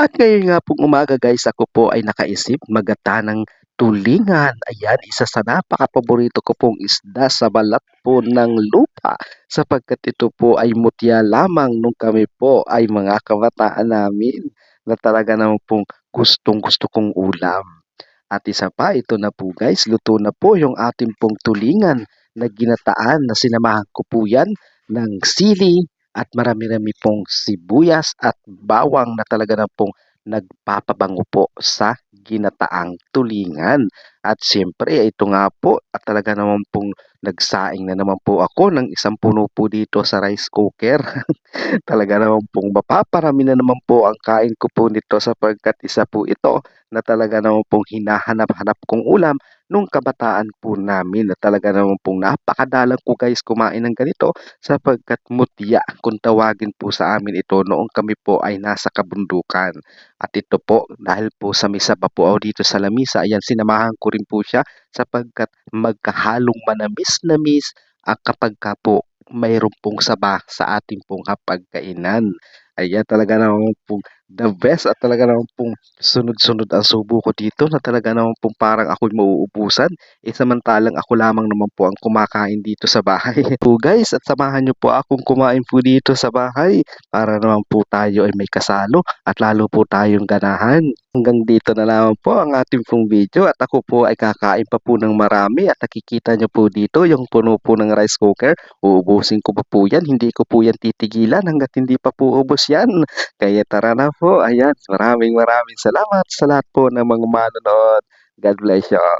At ngayon nga pong umaga guys, ako po ay nakaisip magata ng tulingan. Ayan, isa sa napaka-paborito ko pong isda sa balat po ng lupa. Sapagkat ito po ay mutya lamang nung kami po ay mga kabataan namin na talaga naman pong gustong gusto kong ulam. At isa pa, ito na po guys, luto na po yung ating pong tulingan na ginataan na sinamahan ko po yan ng sili at marami-rami pong sibuyas at bawang na talaga na pong nagpapabango po sa ginataang tulingan. At siyempre, ito nga po at talaga naman pong nagsaing na naman po ako ng isang puno po dito sa rice cooker. Talaga naman pong mapaparami na naman po ang kain ko po nito sapagkat isa po ito na talaga naman pong hinahanap-hanap kong ulam nung kabataan po namin na talaga naman pong napakadalang ko guys kumain ng ganito sapagkat mutya kung tawagin po sa amin ito noong kami po ay nasa kabundukan. At ito po dahil po sa misa pa po ako dito sa lamisa, ayan sinamahan ko rin po siya sapagkat magkahalong manamis-namis kapag ka po mayroon pong saba sa ating pong hapagkainan. Ayan, talaga naman pong the best at talaga naman pong sunod-sunod ang subo ko dito na talaga naman pong parang ako'y mauubusan. Samantalang ako lamang naman po ang kumakain dito sa bahay. Po guys, at samahan niyo po akong kumain po dito sa bahay para naman po tayo ay may kasalo at lalo po tayong ganahan. Hanggang dito na lamang po ang ating pong video at ako po ay kakain pa po ng marami at nakikita niyo po dito yung puno po ng rice cooker. Uubusin ko pa po yan, hindi ko po yan titigilan hangga't hindi pa po ubos yan. Kaya tara na po, ayan, maraming maraming salamat sa lahat po ng mga manonood. God bless you all.